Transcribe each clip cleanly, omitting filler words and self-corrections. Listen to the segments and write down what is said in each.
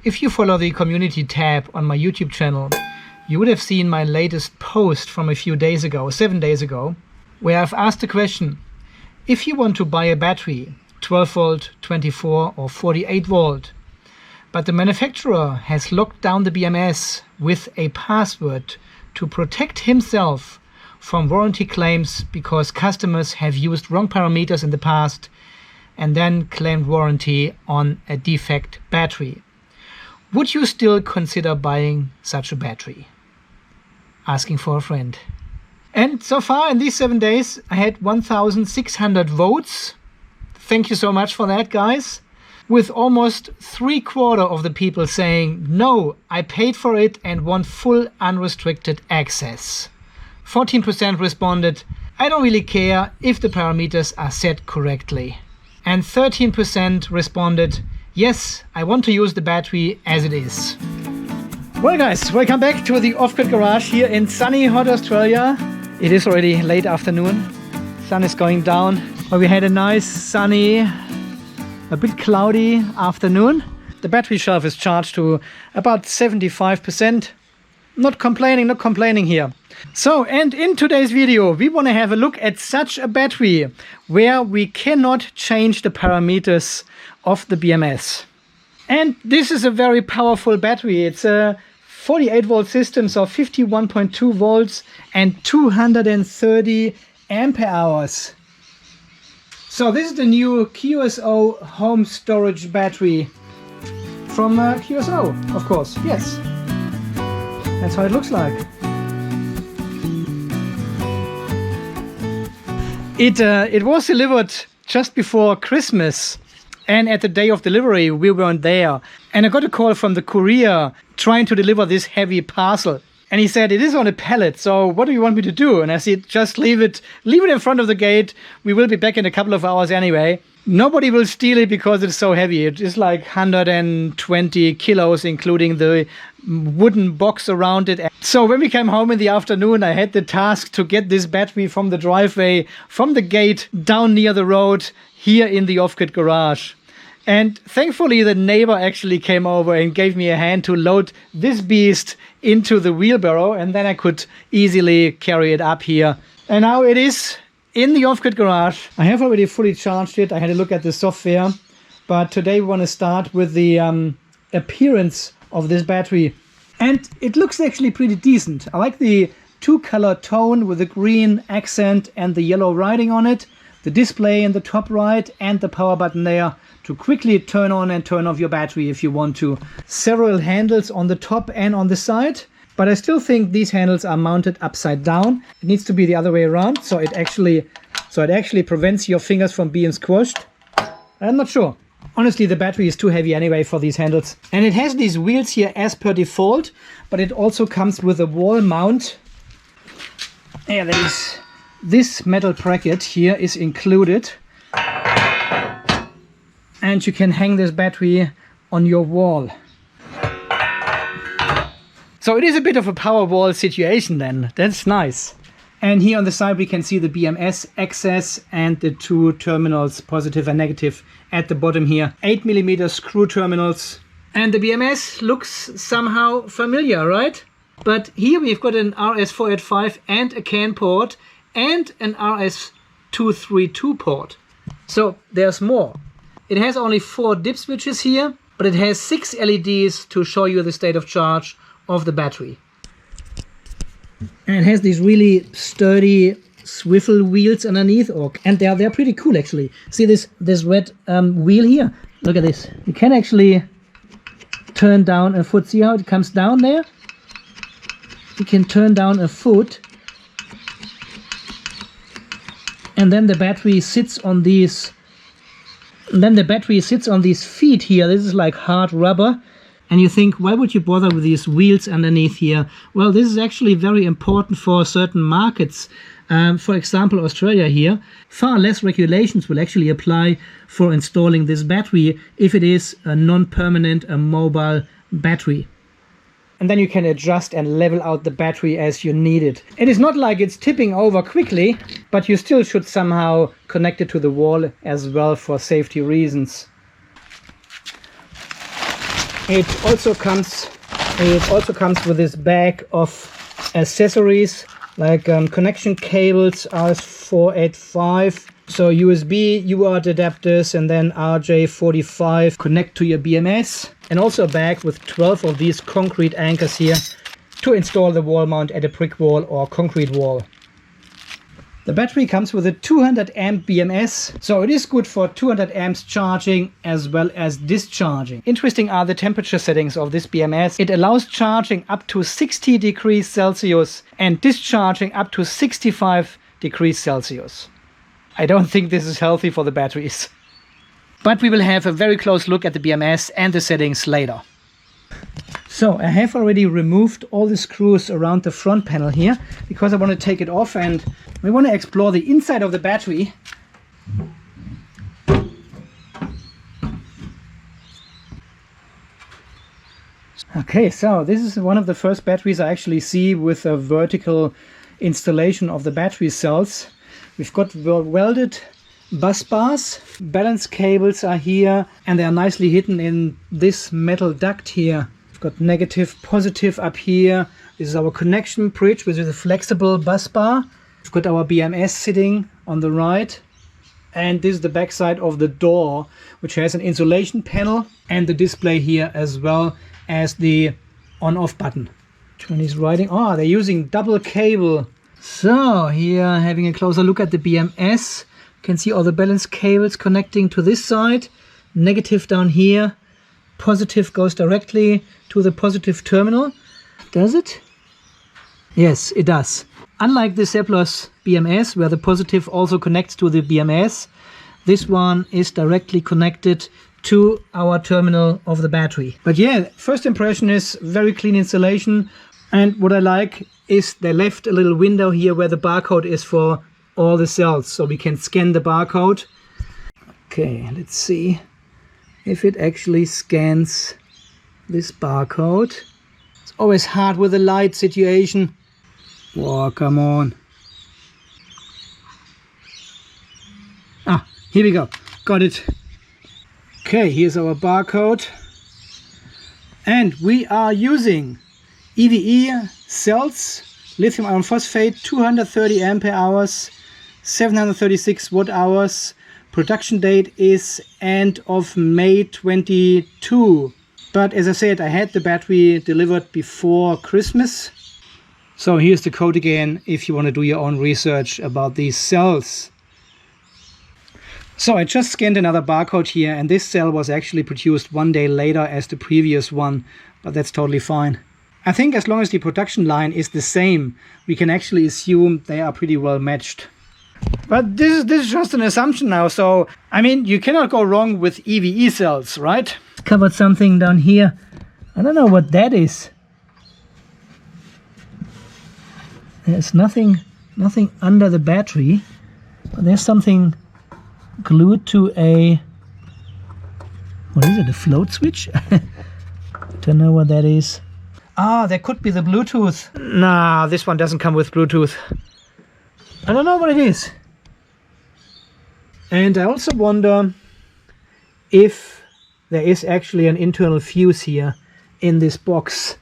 If you follow the community tab on my YouTube channel, you would have seen my latest post from a few days ago, 7 days ago, where I've asked the question, if you want to buy a battery, 12 volt, 24 or 48 volt, but the manufacturer has locked down the BMS with a password to protect himself from warranty claims because customers have used wrong parameters in the past and then claimed warranty on a defect battery. Would you still consider buying such a battery? Asking for a friend. And so far in these 7 days, I had 1,600 votes. Thank you so much for that, guys. With almost 3/4 of the people saying, no, I paid for it and want full unrestricted access. 14% responded, I don't really care if the parameters are set correctly. And 13% responded, yes, I want to use the battery as it is. Well guys, welcome back to the off-grid garage here in sunny, hot Australia. It is already late afternoon. Sun is going down. But we had a nice, sunny, a bit cloudy afternoon. The battery shelf is charged to about 75%. Not complaining here. So, and in today's video, we want to have a look at such a battery where we cannot change the parameters of the BMS. And this is a very powerful battery. It's a 48 volt system, so 51.2 volts and 230 ampere hours. So this is the new QSO home storage battery from QSO, of course. Yes, that's how it looks like. It was delivered just before Christmas, and at the day of delivery we weren't there, and I got a call from the courier trying to deliver this heavy parcel, and he said, it is on a pallet, so what do you want me to do? And I said, just leave it in front of the gate. We will be back in a couple of hours anyway. Nobody will steal it because it's so heavy. It is like 120 kilos, including the wooden box around it. So when we came home in the afternoon, I had the task to get this battery from the driveway, from the gate, down near the road, here in the off-grid garage. And thankfully the neighbor actually came over and gave me a hand to load this beast into the wheelbarrow, and then I could easily carry it up here. And now it is in the off-grid garage. I have already fully charged it. I had a look at the software, but today we want to start with the appearance of this battery. And it looks actually pretty decent. I like the two-color tone with the green accent and the yellow writing on it. The display in the top right and the power button there to quickly turn on and turn off your battery if you want to. Several handles on the top and on the side, but I still think these handles are mounted upside down. It needs to be the other way around, so it actually prevents your fingers from being squashed. I'm not sure. Honestly, the battery is too heavy anyway for these handles. And it has these wheels here as per default, but it also comes with a wall mount. Yeah, there is. This metal bracket here is included. And you can hang this battery on your wall. So it is a bit of a Powerwall situation then. That's nice. And here on the side we can see the BMS access and the two terminals, positive and negative, at the bottom here. 8mm screw terminals. And the BMS looks somehow familiar, right? But here we've got an RS485 and a CAN port and an RS232 port. So there's more. It has only 4 dip switches here, but it has 6 LEDs to show you the state of charge of the battery. And it has these really sturdy swivel wheels underneath, and they're pretty cool actually. See this red wheel here? Look at this. You can actually turn down a foot. See how it comes down there? You can turn down a foot, and then the battery sits on these. And then the battery sits on these feet here. This is like hard rubber. And you think, why would you bother with these wheels underneath here? Well, this is actually very important for certain markets. For example, Australia here. Far less regulations will actually apply for installing this battery if it is a non-permanent, a mobile battery. And then you can adjust and level out the battery as you need it. It is not like it's tipping over quickly, but you still should somehow connect it to the wall as well for safety reasons. It also comes with this bag of accessories like connection cables, RS485, so USB UART adapters, and then RJ45 connect to your BMS, and also a bag with 12 of these concrete anchors here to install the wall mount at a brick wall or concrete wall. The battery comes with a 200 amp BMS, so it is good for 200 amps charging as well as discharging. Interesting are the temperature settings of this BMS. It allows charging up to 60 degrees Celsius and discharging up to 65 degrees Celsius. I don't think this is healthy for the batteries. But we will have a very close look at the BMS and the settings later. So I have already removed all the screws around the front panel here because I want to take it off and we want to explore the inside of the battery. Okay, so this is one of the first batteries I actually see with a vertical installation of the battery cells. We've got welded bus bars, balance cables are here, and they are nicely hidden in this metal duct here. We've got negative, positive up here. This is our connection bridge, which is a flexible bus bar. We've got our BMS sitting on the right, and this is the back side of the door, which has an insulation panel and the display here, as well as the on-off button. Chinese writing. Oh, they're using double cable. So here, having a closer look at the BMS, you can see all the balance cables connecting to this side. Negative down here. Positive goes directly to the positive terminal. Does it? Yes, it does. Unlike the SEPLOS BMS, where the positive also connects to the BMS, this one is directly connected to our terminal of the battery. But yeah, first impression is very clean installation. And what I like is they left a little window here where the barcode is for all the cells, so we can scan the barcode. Okay, let's see if it actually scans this barcode. It's always hard with the light situation. Oh, come on. Ah, here we go. Got it. Okay, here's our barcode. And we are using EVE cells, lithium iron phosphate, 230 ampere hours, 736 watt hours. Production date is end of May 22. But as I said, I had the battery delivered before Christmas. So here's the code again if you want to do your own research about these cells. So I just scanned another barcode here, and this cell was actually produced 1 day later as the previous one, but that's totally fine. I think as long as the production line is the same, we can actually assume they are pretty well matched. But this is just an assumption now, so I mean, you cannot go wrong with EVE cells, right? Covered something down here. I don't know what that is. There's nothing under the battery, but there's something glued to a, what is it, a float switch? Don't know what that is. Ah, that could be the Bluetooth. Nah, this one doesn't come with Bluetooth. I don't know what it is. And I also wonder if there is actually an internal fuse here in this box.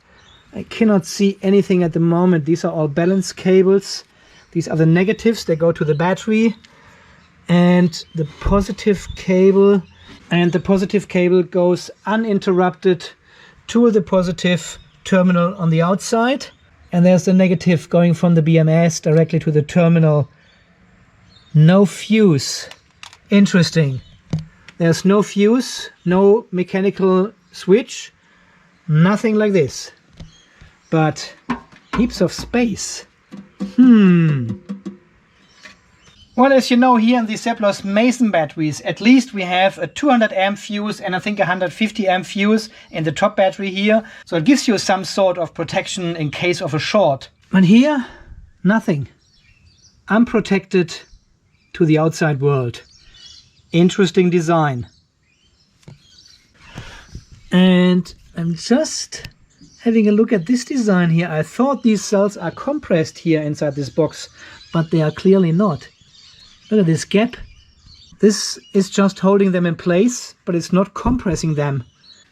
I cannot see anything at the moment. These are all balance cables. These are the negatives, they go to the battery. And the positive cable. And the positive cable goes uninterrupted to the positive terminal on the outside. And there's the negative going from the BMS directly to the terminal. No fuse. Interesting. There's no fuse, no mechanical switch, nothing like this. But heaps of space. Well, as you know, here in the SEPLOS Mason batteries, at least we have a 200 amp fuse and I think a 150 amp fuse in the top battery here. So it gives you some sort of protection in case of a short. But here, nothing. Unprotected to the outside world. Interesting design. And I'm just having a look at this design here. I thought these cells are compressed here inside this box, but they are clearly not. Look at this gap. This is just holding them in place, but it's not compressing them.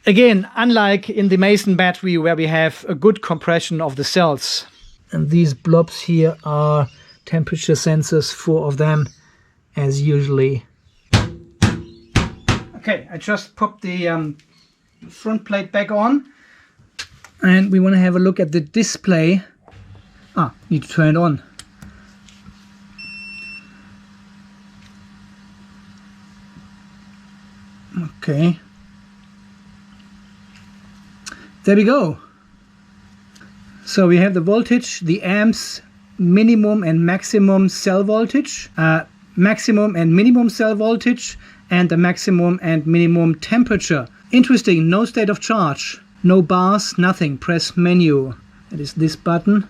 Again, unlike in the Mason battery where we have a good compression of the cells. And these blobs here are temperature sensors, 4 of them, as usually. Okay, I just popped the front plate back on. And we want to have a look at the display. Need to turn it on. Okay. There we go. So we have the voltage, the amps, minimum and maximum cell voltage, maximum and minimum cell voltage, and the maximum and minimum temperature. Interesting, no state of charge, no bars, nothing. Press menu. That is this button.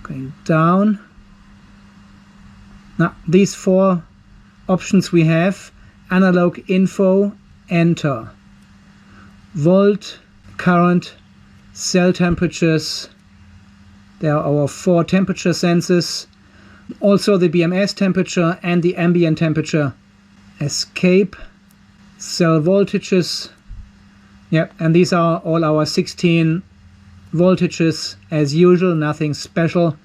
Going down. Now, these 4 options we have: analog info, enter, volt, current, cell temperatures. There are our 4 temperature sensors, also the BMS temperature and the ambient temperature. Escape, cell voltages. Yep, and these are all our 16 voltages as usual, nothing special.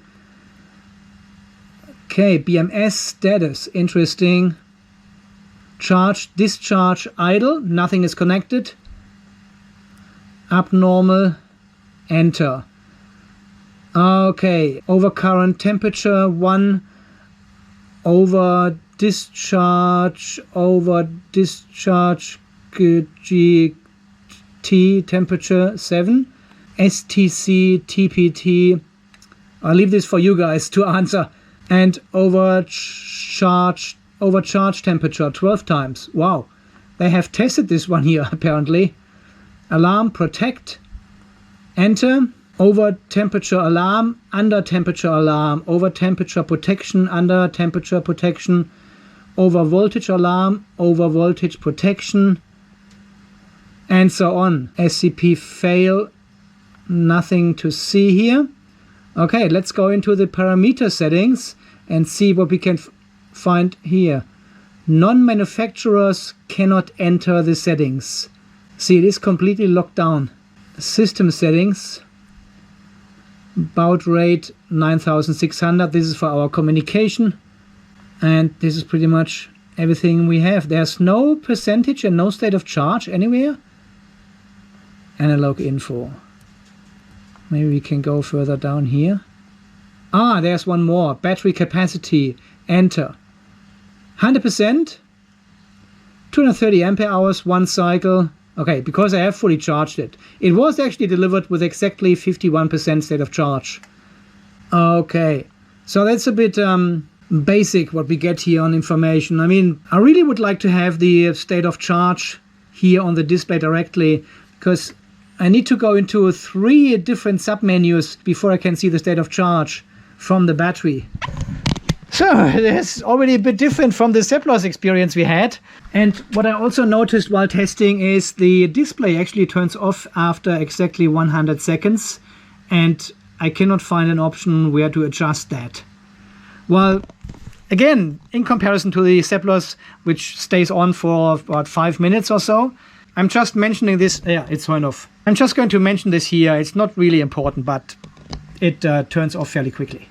Okay, BMS status, interesting. Charge, discharge, idle, nothing is connected. Abnormal, enter. Okay, overcurrent temperature 1, over discharge GT temperature 7, STC TPT. I'll leave this for you guys to answer. And overcharge temperature 12 times. Wow, they have tested this one here apparently. Alarm, protect, enter. Over temperature alarm, under temperature alarm, over temperature protection, under temperature protection, over voltage alarm, over voltage protection, and so on. SCP fail, nothing to see here. Okay, let's go into the parameter settings and see what we can find here. Non-manufacturers cannot enter the settings. See, it is completely locked down. System settings, baud rate 9600. This is for our communication, and this is pretty much everything we have. There's no percentage and no state of charge anywhere. Analog info. Maybe we can go further down here. There's one more. Battery capacity, enter. 100%, 230 ampere hours, 1 cycle. Okay, because I have fully charged it. It was actually delivered with exactly 51% state of charge. Okay, so that's a bit basic what we get here on information. I mean, I really would like to have the state of charge here on the display directly, because I need to go into 3 different submenus before I can see the state of charge from the battery. So that's already a bit different from the SEPLOS experience we had. And what I also noticed while testing is the display actually turns off after exactly 100 seconds. And I cannot find an option where to adjust that. Well, again, in comparison to the SEPLOS, which stays on for about 5 minutes or so, I'm just mentioning this. Yeah, it's turned off. I'm just going to mention this here. It's not really important, but it turns off fairly quickly.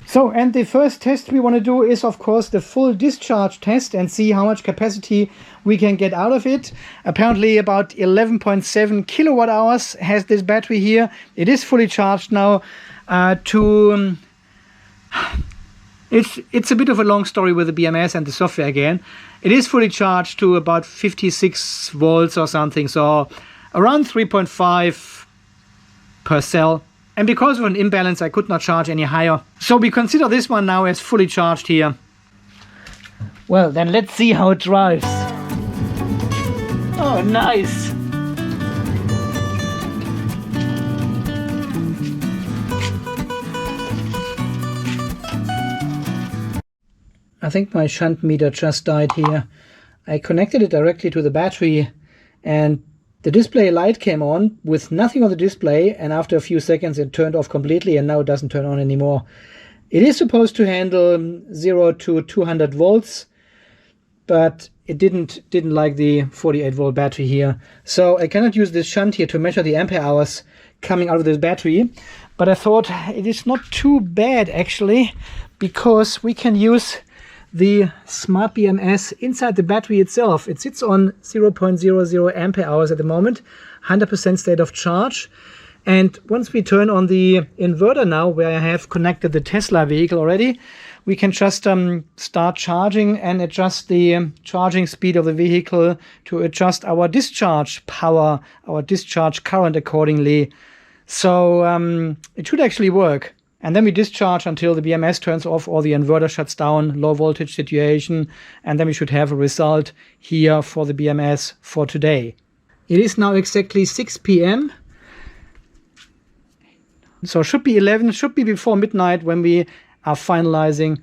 So, and the first test we want to do is, of course, the full discharge test and see how much capacity we can get out of it. Apparently about 11.7 kilowatt hours has this battery here. It is fully charged now. It's a bit of a long story with the BMS and the software again. It is fully charged to about 56 volts or something, so around 3.5 per cell. And because of an imbalance, I could not charge any higher. So we consider this one now as fully charged here. Well, then let's see how it drives. Oh, nice. I think my shunt meter just died here. I connected it directly to the battery and the display light came on with nothing on the display, and after a few seconds it turned off completely, and now it doesn't turn on anymore. It is supposed to handle 0 to 200 volts, but it didn't like the 48-volt battery here. So I cannot use this shunt here to measure the ampere hours coming out of this battery. But I thought it is not too bad actually, because we can use the smart BMS inside the battery itself. It sits on 0.00 ampere hours at the moment, 100% state of charge. And once we turn on the inverter now, where I have connected the Tesla vehicle already, we can just start charging and adjust the charging speed of the vehicle to adjust our discharge power, our discharge current accordingly. So it should actually work. And then we discharge until the BMS turns off or the inverter shuts down, low voltage situation. And then we should have a result here for the BMS for today. It is now exactly 6 p.m. So it should be 11, should be before midnight when we are finalizing.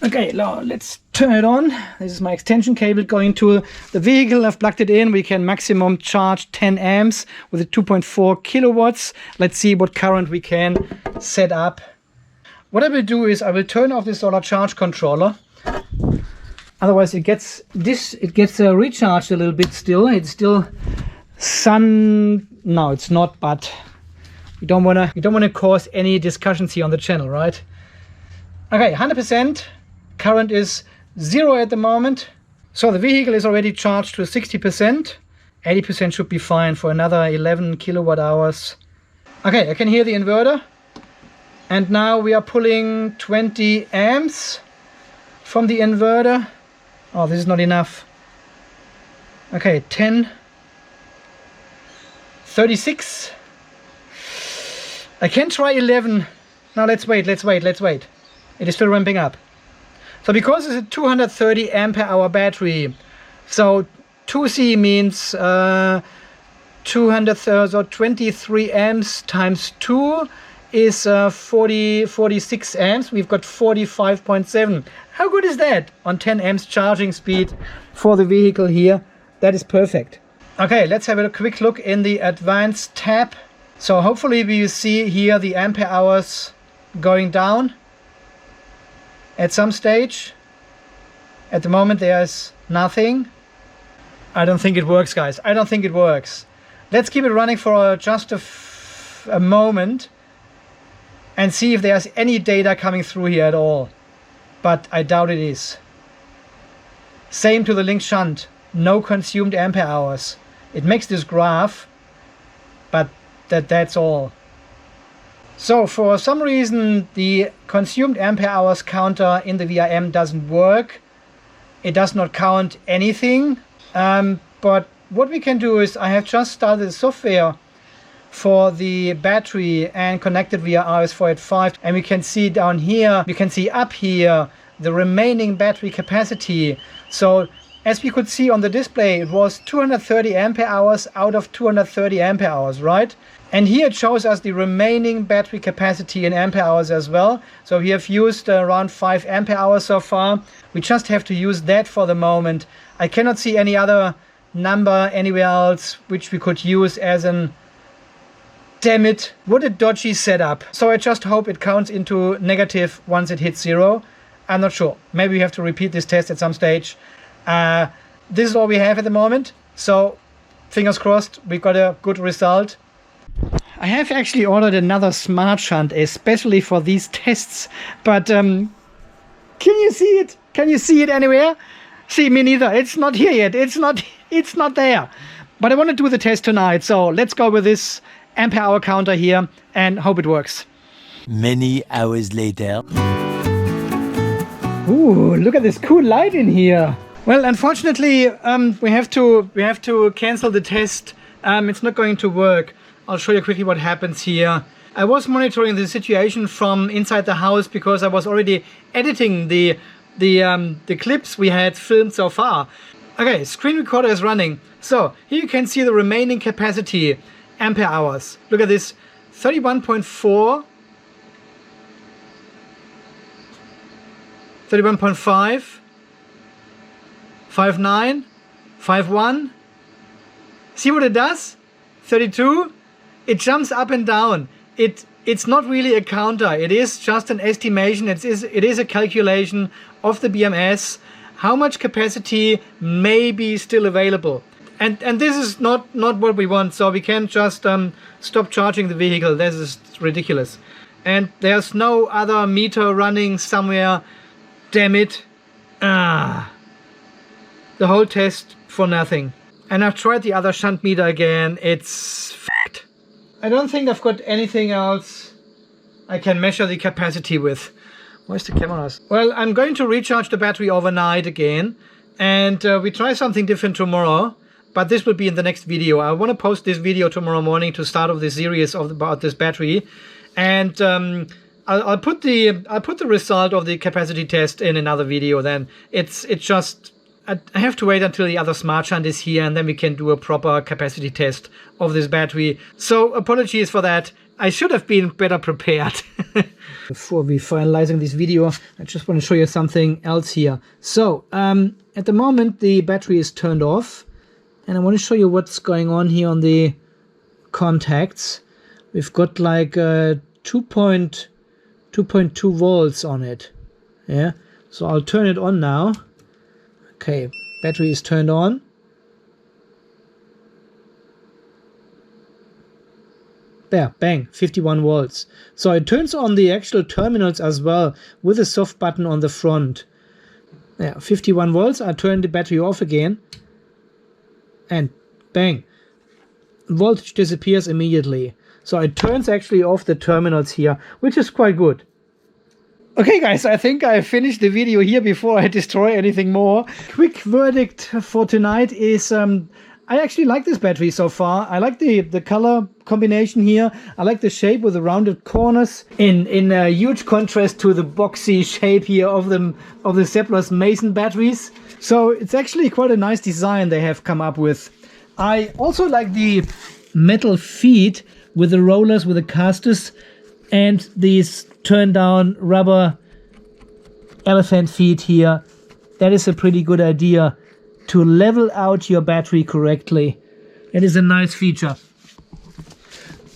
Okay, now let's turn it on. This is my extension cable going to the vehicle. I've plugged it in. We can maximum charge 10 amps with a 2.4 kilowatts. Let's see what current we can set up. What I will do is I will turn off the solar charge controller. Otherwise it gets recharged a little bit still. It's still sun. No, it's not, but we don't wanna cause any discussions here on the channel, right? Okay, 100%. Current is 0 at the moment. So the vehicle is already charged to 60%. 80% should be fine for another 11 kilowatt hours. Okay, I can hear the inverter. And now we are pulling 20 amps from the inverter. Oh, this is not enough. Okay, 10. 36. I can try 11. Now let's wait. It is still ramping up. So because it's a 230 ampere hour battery, so 2C means 230, so 23 amps times 2 is 46 amps. We've got 45.7. How good is that on 10 amps charging speed for the vehicle here? That is perfect. Okay, let's have a quick look in the advanced tab. So hopefully we will see here the ampere hours going down at some stage. At the moment there's nothing. I don't think it works, guys. I don't think it works. Let's keep it running for just a moment and see if there's any data coming through here at all. But I doubt it is. Same to the link shunt. No consumed ampere hours. It makes this graph, but that's all. So for some reason the consumed ampere hours counter in the VRM doesn't work. It does not count anything. But what we can do is I have just started the software for the battery and connected via RS485, and we can see down here, we can see up here the remaining battery capacity. So as we could see on the display, it was 230 ampere hours out of 230 ampere hours, right? And here it shows us the remaining battery capacity in ampere hours as well. So we have used around 5 ampere hours so far. We just have to use that for the moment. I cannot see any other number anywhere else which we could use as an... Damn it, what a dodgy setup. So I just hope it counts into negative once it hits 0. I'm not sure. Maybe we have to repeat this test at some stage. This is all we have at the moment. So fingers crossed, we got a good result. I have actually ordered another smart shunt especially for these tests, but can you see it? Can you see it anywhere? See, me neither. It's not here yet. It's not there. But I want to do the test tonight, so let's go with this ampere hour counter here and hope it works. Many hours later. Ooh, look at this cool light in here. Well, unfortunately, we have to cancel the test. It's not going to work. I'll show you quickly what happens here. I was monitoring the situation from inside the house because I was already editing the clips we had filmed so far. Okay, screen recorder is running. So here you can see the remaining capacity, ampere hours. Look at this, 31.4, 31.5, 5.9, 5.1. See what it does? 32. It jumps up and down. It's not really a counter. It is just an estimation. It is a calculation of the BMS. how much capacity may be still available. And this is not what we want, so we can't just stop charging the vehicle. This is ridiculous. And there's no other meter running somewhere. Damn it. The whole test for nothing. And I've tried the other shunt meter again. It's f***ed. I don't think I've got anything else I can measure the capacity with. Where's the cameras? Well, I'm going to recharge the battery overnight again. And we try something different tomorrow. But this will be in the next video. I want to post this video tomorrow morning to start off this series about this battery. And I'll put the result of the capacity test in another video. Then it's just I have to wait until the other smart shunt is here, and then we can do a proper capacity test of this battery. So apologies for that. I should have been better prepared. Before we finalizing this video, I just want to show you something else here. So at the moment the battery is turned off, and I want to show you what's going on here on the contacts. We've got like 2.2 volts on it. Yeah, so I'll turn it on now. Okay, battery is turned on. There, bang, 51 volts. So it turns on the actual terminals as well with a soft button on the front. Yeah, 51 volts. I turn the battery off again. And bang, voltage disappears immediately. So it turns actually off the terminals here, which is quite good. Okay guys, I think I finished the video here before I destroy anything more. Quick verdict for tonight is I actually like this battery so far. I like the color combination here. I like the shape with the rounded corners in a huge contrast to the boxy shape here of the SEPLOS Mason batteries. So it's actually quite a nice design they have come up with. I also like the metal feet with the rollers, with the casters, and these turn down rubber elephant feet here. That is a pretty good idea to level out your battery correctly. It is a nice feature.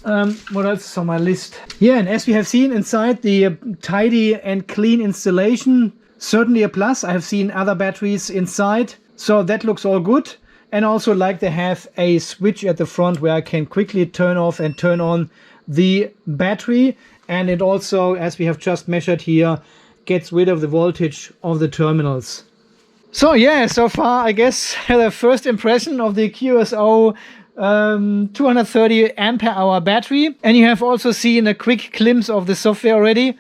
What else is on my list? Yeah, and as we have seen inside, the tidy and clean installation, certainly a plus. I have seen other batteries inside, so that looks all good. And also like they have a switch at the front where I can quickly turn off and turn on the battery. And it also, as we have just measured here, gets rid of the voltage of the terminals. So yeah, so far I guess the first impression of the QSO 230 ampere hour battery. And you have also seen a quick glimpse of the software already.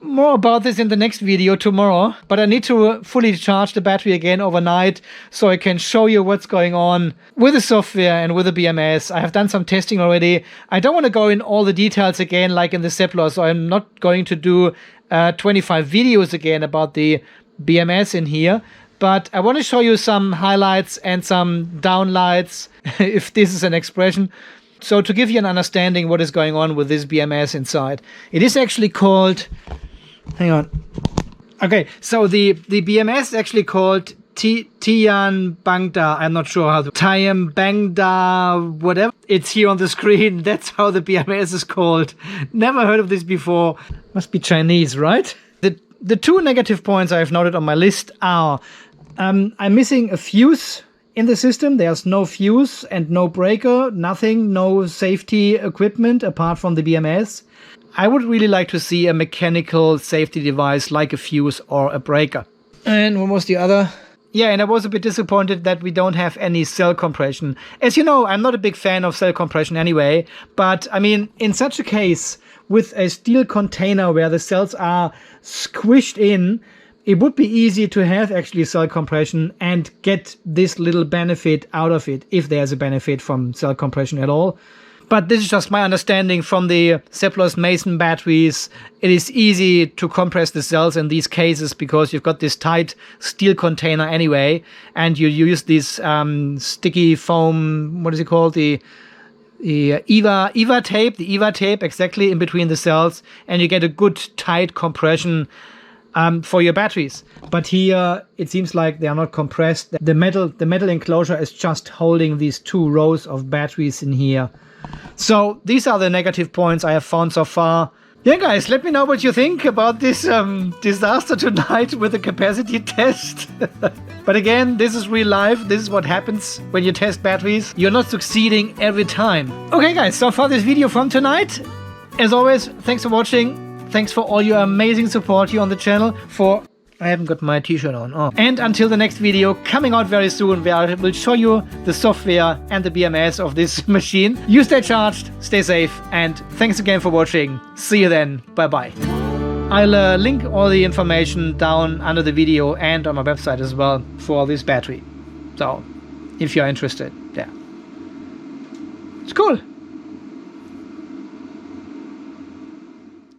More about this in the next video tomorrow, but I need to fully charge the battery again overnight so I can show you what's going on with the software and with the BMS. I have done some testing already. I don't want to go in all the details again like in the SEPLOS, so I'm not going to do 25 videos again about the BMS in here, but I want to show you some highlights and some downlights, if this is an expression. So to give you an understanding what is going on with this BMS inside. It is actually called, hang on. Okay, so the BMS is actually called Tian Bangda. I'm not sure how to, Tian Bangda, whatever. It's here on the screen. That's how the BMS is called. Never heard of this before. Must be Chinese, right? The two negative points I've noted on my list are I'm missing a fuse in the system. There's no fuse and no breaker, nothing, no safety equipment apart from the BMS. I would really like to see a mechanical safety device like a fuse or a breaker. And what was the other? Yeah, and I was a bit disappointed that we don't have any cell compression. As you know, I'm not a big fan of cell compression anyway, but I mean, in such a case, with a steel container where the cells are squished in, it would be easy to have actually cell compression and get this little benefit out of it, if there's a benefit from cell compression at all. But this is just my understanding from the SEPLOS Mason batteries. It is easy to compress the cells in these cases because you've got this tight steel container anyway, and you use this sticky foam, what is it called? The EVA tape exactly in between the cells, and you get a good tight compression for your batteries. But here it seems like they are not compressed. The metal enclosure is just holding these two rows of batteries in here. So these are the negative points I have found so far. Yeah, guys, let me know what you think about this disaster tonight with the capacity test. But again, this is real life. This is what happens when you test batteries. You're not succeeding every time. Okay, guys, so far this video from tonight. As always, thanks for watching. Thanks for all your amazing support here on the channel. I haven't got my t-shirt on. Oh. And until the next video coming out very soon, where I will show you the software and the BMS of this machine. You stay charged, stay safe, and thanks again for watching. See you then. Bye-bye. I'll link all the information down under the video and on my website as well for this battery. So, if you're interested, yeah. It's cool.